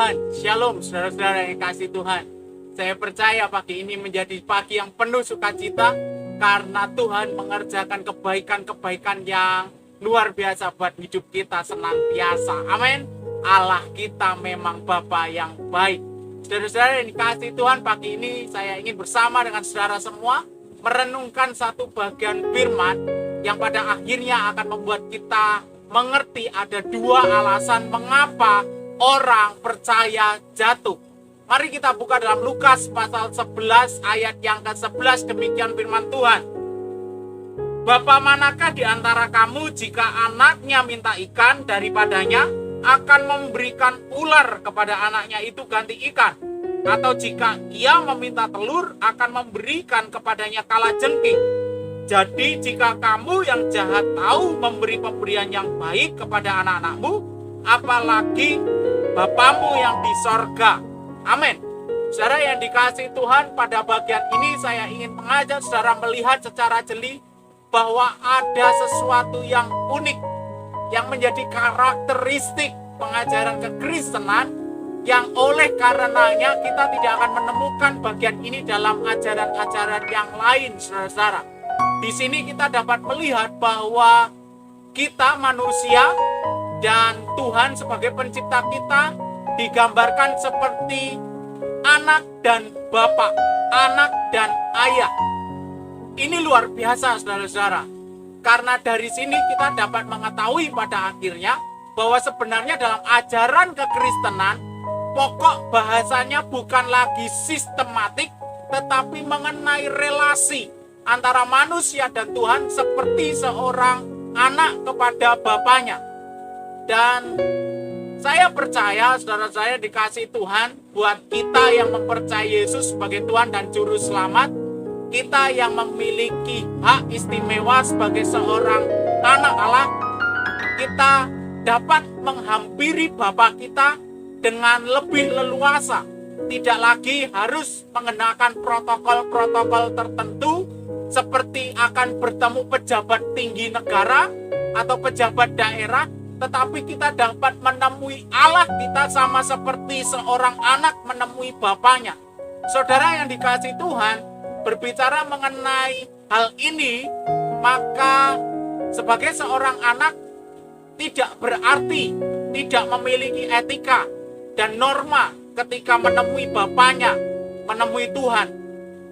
Tuhan, Shalom saudara-saudara yang kasih Tuhan. Saya percaya pagi ini menjadi pagi yang penuh sukacita karena Tuhan mengerjakan kebaikan-kebaikan yang luar biasa buat hidup kita senantiasa. Amin. Allah kita memang Bapa yang baik. Saudara-saudara yang dikasih Tuhan, pagi ini saya ingin bersama dengan saudara semua merenungkan satu bagian firman yang pada akhirnya akan membuat kita mengerti ada dua alasan mengapa orang percaya jatuh. Mari kita buka dalam Lukas pasal 11 ayat yang ke-11, demikian firman Tuhan. Bapa manakah di antara kamu jika anaknya minta ikan daripadanya akan memberikan ular kepada anaknya itu ganti ikan? Atau jika ia meminta telur akan memberikan kepadanya kalajengking? Jadi jika kamu yang jahat tahu memberi pemberian yang baik kepada anak-anakmu, apalagi Bapamu yang di sorga. Amin. Saudara yang dikasih Tuhan, pada bagian ini saya ingin mengajak saudara melihat secara jeli bahwa ada sesuatu yang unik yang menjadi karakteristik pengajaran kekristenan yang oleh karenanya kita tidak akan menemukan bagian ini dalam ajaran-ajaran yang lain, saudara-saudara. Di sini kita dapat melihat bahwa kita manusia dan Tuhan sebagai pencipta kita digambarkan seperti anak dan bapak, anak dan ayah. Ini luar biasa saudara-saudara. Karena dari sini kita dapat mengetahui pada akhirnya bahwa sebenarnya dalam ajaran kekristenan pokok bahasanya bukan lagi sistematik tetapi mengenai relasi antara manusia dan Tuhan seperti seorang anak kepada bapaknya. Dan saya percaya saudara saya dikasih Tuhan, buat kita yang mempercayai Yesus sebagai Tuhan dan Juru Selamat, kita yang memiliki hak istimewa sebagai seorang anak Allah, kita dapat menghampiri Bapa kita dengan lebih leluasa. Tidak lagi harus mengenakan protokol-protokol tertentu seperti akan bertemu pejabat tinggi negara atau pejabat daerah, tetapi kita dapat menemui Allah kita sama seperti seorang anak menemui bapaknya. Saudara yang dikasih Tuhan, berbicara mengenai hal ini, maka sebagai seorang anak tidak berarti tidak memiliki etika dan norma ketika menemui bapaknya, menemui Tuhan.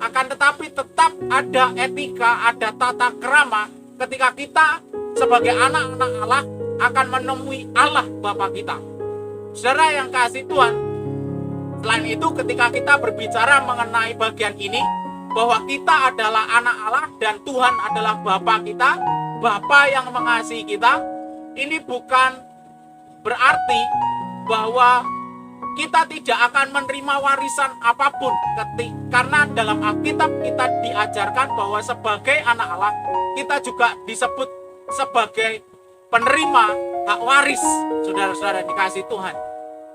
Akan tetapi tetap ada etika, ada tata krama ketika kita sebagai anak-anak Allah akan menemui Allah Bapa kita. Saudara yang kasih Tuhan, selain itu ketika kita berbicara mengenai bagian ini, bahwa kita adalah anak Allah dan Tuhan adalah Bapa kita, Bapa yang mengasihi kita, ini bukan berarti bahwa kita tidak akan menerima warisan apapun, karena dalam Alkitab kita diajarkan bahwa sebagai anak Allah kita juga disebut sebagai penerima hak waris, saudara-saudara dikasih Tuhan.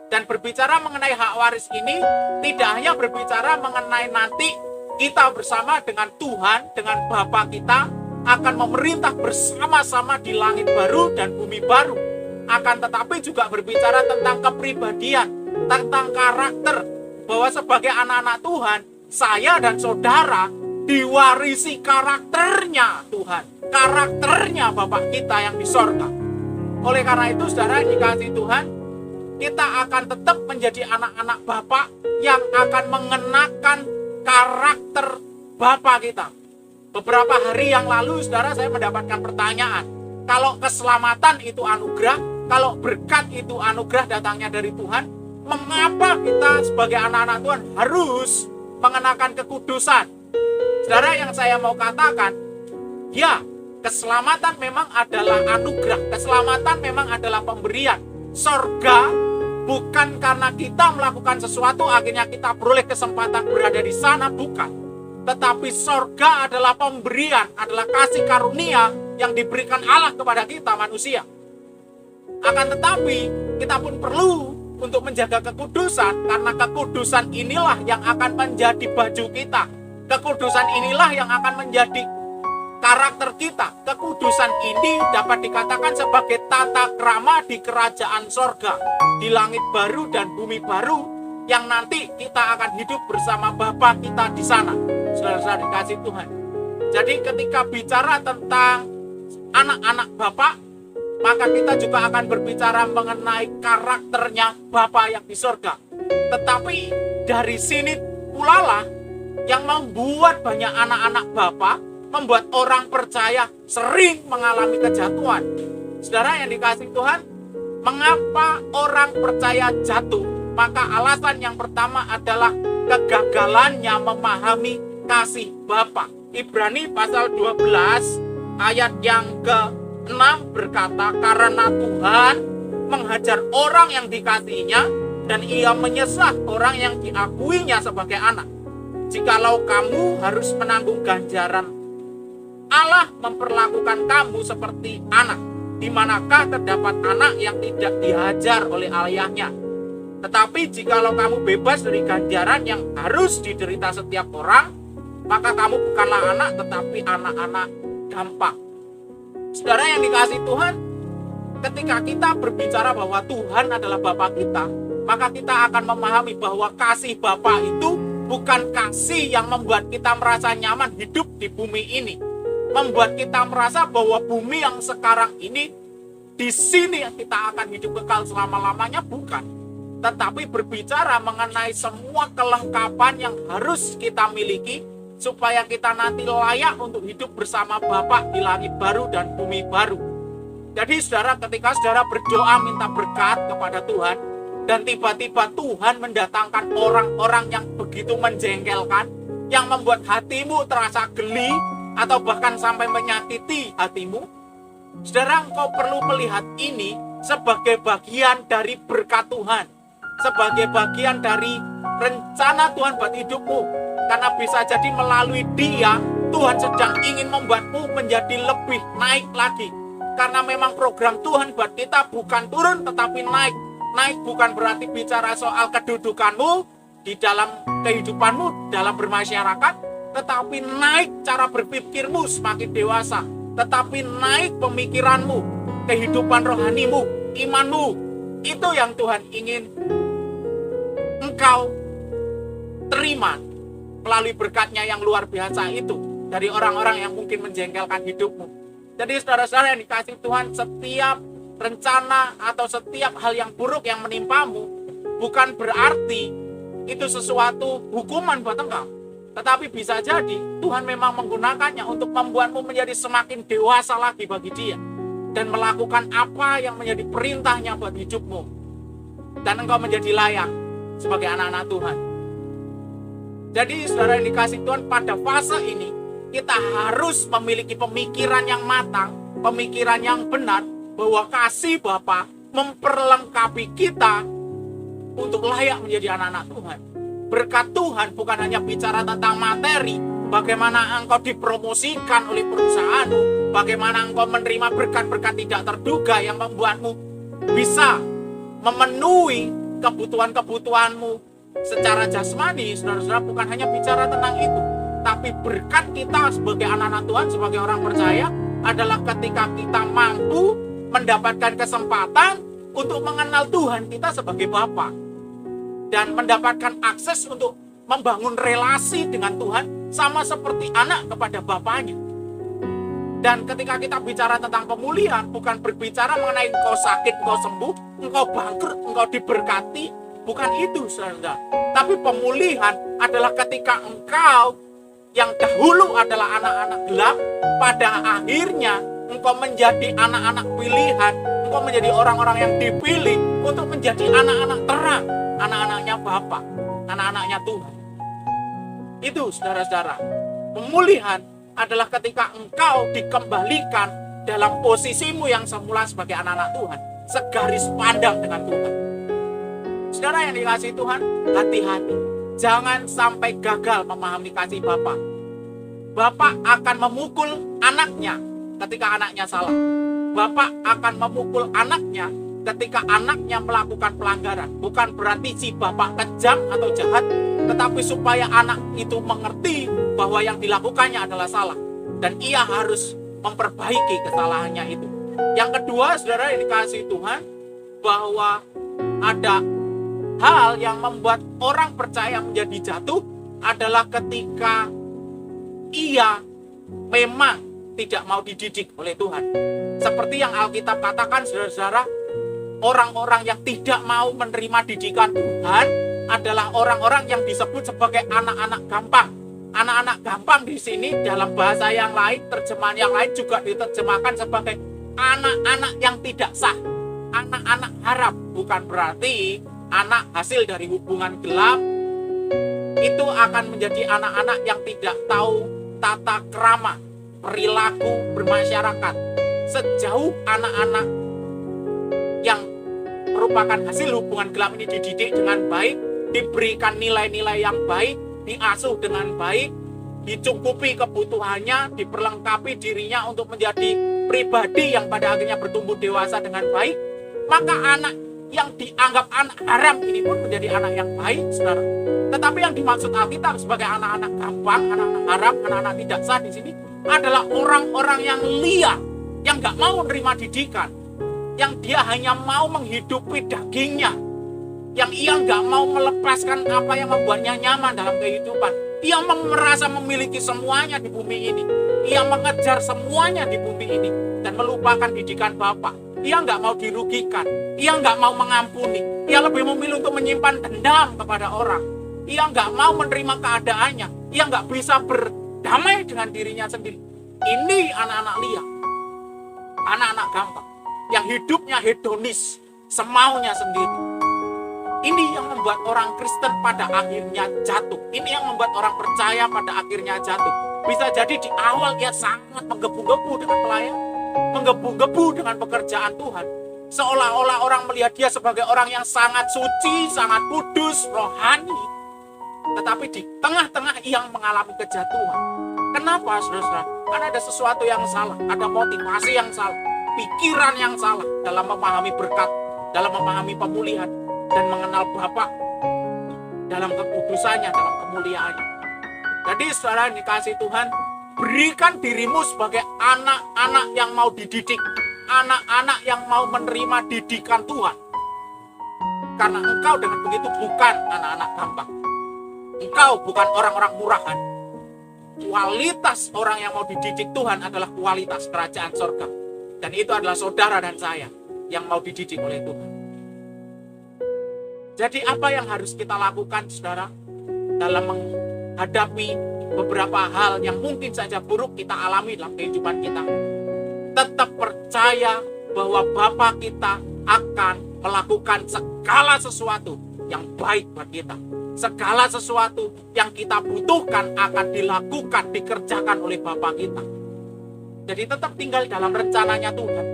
Dan berbicara mengenai hak waris ini tidak hanya berbicara mengenai nanti kita bersama dengan Tuhan, dengan Bapa kita akan memerintah bersama-sama di langit baru dan bumi baru. Akan tetapi juga berbicara tentang kepribadian, tentang karakter, bahwa sebagai anak-anak Tuhan, saya dan saudara diwarisi karakternya Tuhan, karakternya Bapak kita yang di sorga. Oleh karena itu saudara dikasih Tuhan, kita akan tetap menjadi anak-anak Bapak yang akan mengenakan karakter Bapa kita. Beberapa hari yang lalu saudara saya mendapatkan pertanyaan, kalau keselamatan itu anugerah, kalau berkat itu anugerah datangnya dari Tuhan, mengapa kita sebagai anak-anak Tuhan harus mengenakan kekudusan? Saudara yang saya mau katakan, ya, keselamatan memang adalah anugerah, keselamatan memang adalah pemberian. Sorga bukan karena kita melakukan sesuatu akhirnya kita beroleh kesempatan berada di sana, bukan. Tetapi sorga adalah pemberian, adalah kasih karunia yang diberikan Allah kepada kita manusia. Akan tetapi kita pun perlu untuk menjaga kekudusan, karena kekudusan inilah yang akan menjadi baju kita. Kekudusan inilah yang akan menjadi karakter kita. Kekudusan ini dapat dikatakan sebagai tata krama di kerajaan sorga, di langit baru dan bumi baru, yang nanti kita akan hidup bersama Bapa kita di sana. Saudara-saudara dikasih Tuhan. Jadi ketika bicara tentang anak-anak Bapa, maka kita juga akan berbicara mengenai karakternya Bapa yang di sorga. Tetapi dari sini pula lah yang membuat banyak anak-anak Bapa, membuat orang percaya sering mengalami kejatuhan. Saudara yang dikasih Tuhan, mengapa orang percaya jatuh? Maka alasan yang pertama adalah kegagalannya memahami kasih Bapa. Ibrani pasal 12 ayat yang ke-6 berkata, karena Tuhan menghajar orang yang dikasihinya dan ia menyesah orang yang diakuinya sebagai anak. Jikalau kamu harus menanggung ganjaran, Allah memperlakukan kamu seperti anak. Di manakah terdapat anak yang tidak dihajar oleh ayahnya? Tetapi jikalau kamu bebas dari ganjaran yang harus diderita setiap orang, maka kamu bukanlah anak, tetapi anak-anak gampang. Saudara yang dikasih Tuhan, ketika kita berbicara bahwa Tuhan adalah Bapa kita, maka kita akan memahami bahwa kasih Bapa itu bukan kasih yang membuat kita merasa nyaman hidup di bumi ini, membuat kita merasa bahwa bumi yang sekarang ini, di sini kita akan hidup kekal selama-lamanya, bukan. Tetapi berbicara mengenai semua kelengkapan yang harus kita miliki supaya kita nanti layak untuk hidup bersama Bapa di langit baru dan bumi baru. Jadi saudara, ketika saudara berdoa minta berkat kepada Tuhan, dan tiba-tiba Tuhan mendatangkan orang-orang yang begitu menjengkelkan, yang membuat hatimu terasa geli, atau bahkan sampai menyakiti hatimu, saudara, engkau perlu melihat ini sebagai bagian dari berkat Tuhan, sebagai bagian dari rencana Tuhan buat hidupmu. Karena bisa jadi melalui dia, Tuhan sedang ingin membuatmu menjadi lebih naik lagi. Karena memang program Tuhan buat kita bukan turun tetapi naik. Naik bukan berarti bicara soal kedudukanmu di dalam kehidupanmu, dalam bermasyarakat, tetapi naik cara berpikirmu semakin dewasa, tetapi naik pemikiranmu, kehidupan rohanimu, imanmu. Itu yang Tuhan ingin engkau terima melalui berkatnya yang luar biasa itu dari orang-orang yang mungkin menjengkelkan hidupmu. Jadi saudara-saudara yang dikasih Tuhan, setiap rencana atau setiap hal yang buruk yang menimpamu bukan berarti itu sesuatu hukuman buat engkau. Tetapi bisa jadi Tuhan memang menggunakannya untuk membuatmu menjadi semakin dewasa lagi bagi Dia, dan melakukan apa yang menjadi perintahnya buat hidupmu, dan engkau menjadi layak sebagai anak-anak Tuhan. Jadi saudara yang dikasih Tuhan, pada fase ini kita harus memiliki pemikiran yang matang, pemikiran yang benar, bahwa kasih Bapa memperlengkapi kita untuk layak menjadi anak-anak Tuhan. Berkat Tuhan bukan hanya bicara tentang materi, bagaimana engkau dipromosikan oleh perusahaanmu, bagaimana engkau menerima berkat-berkat tidak terduga yang membuatmu bisa memenuhi kebutuhan-kebutuhanmu secara jasmani. Saudara-saudara, bukan hanya bicara tentang itu, tapi berkat kita sebagai anak-anak Tuhan, sebagai orang percaya, adalah ketika kita mampu mendapatkan kesempatan untuk mengenal Tuhan kita sebagai Bapa, dan mendapatkan akses untuk membangun relasi dengan Tuhan sama seperti anak kepada bapaknya. Dan ketika kita bicara tentang pemulihan, bukan berbicara mengenai engkau sakit, engkau sembuh, engkau bangkrut, engkau diberkati, bukan itu saudara. Tapi pemulihan adalah ketika engkau yang dahulu adalah anak-anak gelap, pada akhirnya engkau menjadi anak-anak pilihan, engkau menjadi orang-orang yang dipilih untuk menjadi anak-anak terang, anak-anaknya Bapa, anak-anaknya Tuhan. Itu saudara-saudara, pemulihan adalah ketika engkau dikembalikan dalam posisimu yang semula sebagai anak-anak Tuhan, segaris pandang dengan Tuhan. Saudara yang dikasih Tuhan, hati-hati, jangan sampai gagal memahami kasih Bapa. Bapa akan memukul anaknya ketika anaknya salah. Bapa akan memukul anaknya ketika anaknya melakukan pelanggaran. Bukan berarti si Bapa kejam atau jahat, tetapi supaya anak itu mengerti bahwa yang dilakukannya adalah salah. dan ia harus memperbaiki kesalahannya itu. Yang kedua, saudara yang dikasihi Tuhan, bahwa ada hal yang membuat orang percaya menjadi jatuh adalah ketika ia memang tidak mau dididik oleh Tuhan. Seperti yang Alkitab katakan, saudara-saudara, orang-orang yang tidak mau menerima didikan Tuhan adalah orang-orang yang disebut sebagai anak-anak gampang. Anak-anak gampang di sini dalam bahasa yang lain, terjemahan yang lain juga diterjemahkan sebagai anak-anak yang tidak sah. Anak-anak harap, bukan berarti anak hasil dari hubungan gelap itu akan menjadi anak-anak yang tidak tahu tata krama, perilaku bermasyarakat. Sejauh anak-anak yang merupakan hasil hubungan gelap ini dididik dengan baik, diberikan nilai-nilai yang baik, diasuh dengan baik, dicukupi kebutuhannya, diperlengkapi dirinya untuk menjadi pribadi yang pada akhirnya bertumbuh dewasa dengan baik, maka anak yang dianggap anak haram ini pun menjadi anak yang baik, saudara. Tetapi yang dimaksud Alkitab sebagai anak-anak gampang, anak-anak haram, anak-anak tidak sah di sini adalah orang-orang yang liar, yang gak mau menerima didikan, yang dia hanya mau menghidupi dagingnya, yang ia nggak mau melepaskan apa yang membuatnya nyaman dalam kehidupan. Ia merasa memiliki semuanya di bumi ini. Ia mengejar semuanya di bumi ini dan melupakan didikan Bapa. Ia nggak mau dirugikan. Ia nggak mau mengampuni. Ia lebih memilih untuk menyimpan dendam kepada orang. Ia nggak mau menerima keadaannya. Ia nggak bisa berdamai dengan dirinya sendiri. Ini anak-anak liar, anak-anak gampang, yang hidupnya hedonis, semaunya sendiri. Ini yang membuat orang Kristen pada akhirnya jatuh. Ini yang membuat orang percaya pada akhirnya jatuh. Bisa jadi di awal ia sangat menggebu-gebu dengan pelayan, menggebu-gebu dengan pekerjaan Tuhan. Seolah-olah orang melihat dia sebagai orang yang sangat suci, sangat kudus, rohani. Tetapi di tengah-tengah ia mengalami kejatuhan. Kenapa, saudara? Karena ada sesuatu yang salah, ada motivasi yang salah, pikiran yang salah dalam memahami berkat, dalam memahami pemulihan, dan mengenal Bapa dalam kekudusannya, dalam kemuliaannya. Jadi saudara yang dikasihi Tuhan, berikan dirimu sebagai anak-anak yang mau dididik, anak-anak yang mau menerima didikan Tuhan. Karena engkau dengan begitu bukan anak-anak gampang. Engkau bukan orang-orang murahan. Kualitas orang yang mau dididik Tuhan adalah kualitas kerajaan sorga. Dan itu adalah saudara dan saya yang mau dididik oleh Tuhan. Jadi apa yang harus kita lakukan, saudara, dalam menghadapi beberapa hal yang mungkin saja buruk kita alami dalam kehidupan kita? Tetap percaya bahwa Bapa kita akan melakukan segala sesuatu yang baik buat kita. Segala sesuatu yang kita butuhkan akan dilakukan, dikerjakan oleh Bapa kita. Jadi tetap tinggal dalam rencananya Tuhan.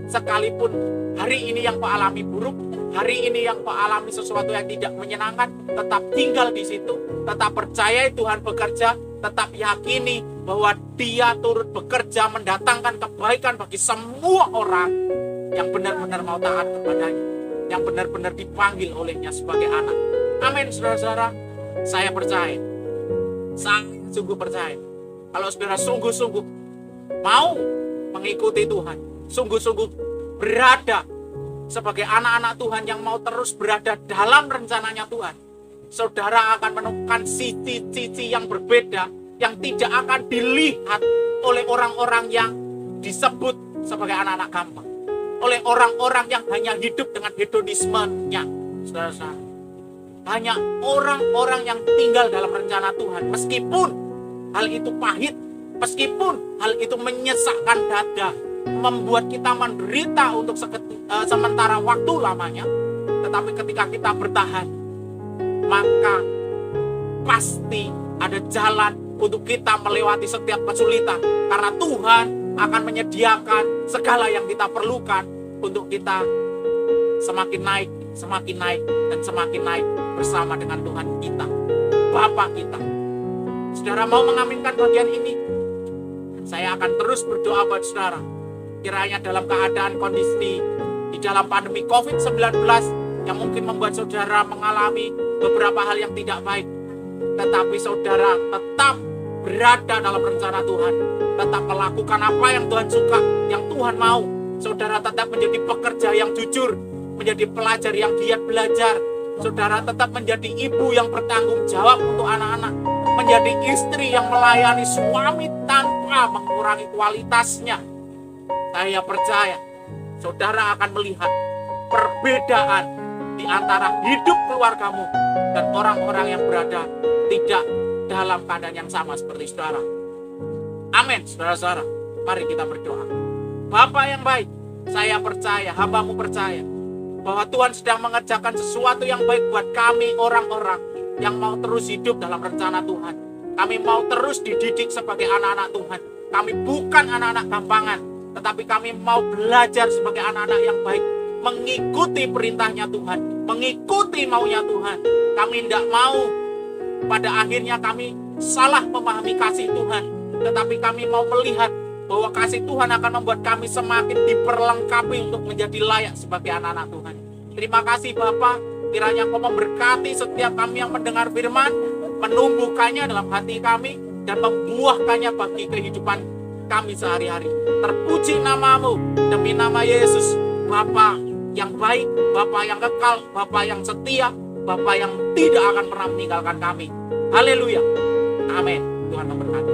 Sekalipun hari ini yang kau alami buruk, hari ini yang kau alami sesuatu yang tidak menyenangkan, tetap tinggal di situ, tetap percaya Tuhan bekerja, tetap yakini bahwa Dia turut bekerja mendatangkan kebaikan bagi semua orang yang benar-benar mau taat kepadanya, yang benar-benar dipanggil olehnya sebagai anak. Amin, saudara-saudara. Saya percaya, saya sungguh percaya, kalau saudara sungguh-sungguh mau mengikuti Tuhan, sungguh-sungguh berada sebagai anak-anak Tuhan yang mau terus berada dalam rencananya Tuhan, saudara akan menemukan sisi-sisi yang berbeda yang tidak akan dilihat oleh orang-orang yang disebut sebagai anak-anak gampang, oleh orang-orang yang hanya hidup dengan hedonismenya. Saudara-saudara, hanya orang-orang yang tinggal dalam rencana Tuhan, meskipun hal itu pahit, meskipun hal itu menyesakkan dada, membuat kita menderita untuk sementara waktu lamanya, tetapi ketika kita bertahan, maka pasti ada jalan untuk kita melewati setiap kesulitan, karena Tuhan akan menyediakan segala yang kita perlukan untuk kita semakin naik, dan semakin naik bersama dengan Tuhan kita, Bapa kita. Saudara mau mengaminkan bagian ini? Saya akan terus berdoa buat saudara. Kiranya dalam keadaan kondisi di dalam pandemi COVID-19 yang mungkin membuat saudara mengalami beberapa hal yang tidak baik, tetapi saudara tetap berada dalam rencana Tuhan, tetap melakukan apa yang Tuhan suka, yang Tuhan mau. Saudara tetap menjadi pekerja yang jujur, menjadi pelajar yang giat belajar. Saudara tetap menjadi ibu yang bertanggung jawab untuk anak-anak, menjadi istri yang melayani suami tanpa mengurangi kualitasnya. Saya percaya saudara akan melihat perbedaan di antara hidup keluargamu dan orang-orang yang berada tidak dalam keadaan yang sama seperti saudara. Amin, saudara-saudara. Mari kita berdoa. Bapa yang baik, saya percaya, hamba-Mu percaya bahwa Tuhan sedang mengerjakan sesuatu yang baik buat kami, orang-orang yang mau terus hidup dalam rencana Tuhan. Kami mau terus dididik sebagai anak-anak Tuhan. Kami bukan anak-anak gampangan, tetapi kami mau belajar sebagai anak-anak yang baik, mengikuti perintahnya Tuhan, mengikuti maunya Tuhan. Kami tidak mau pada akhirnya kami salah memahami kasih Tuhan, tetapi kami mau melihat bahwa kasih Tuhan akan membuat kami semakin diperlengkapi untuk menjadi layak sebagai anak-anak Tuhan. Terima kasih Bapa, kiranya Kau memberkati setiap kami yang mendengar firman, menumbuhkannya dalam hati kami, dan membuahkannya bagi kehidupan kami sehari-hari. Terpuji nama-Mu, demi nama Yesus, Bapa yang baik, Bapa yang kekal, Bapa yang setia, Bapa yang tidak akan pernah meninggalkan kami. Haleluya. Amin. Tuhan memberkati.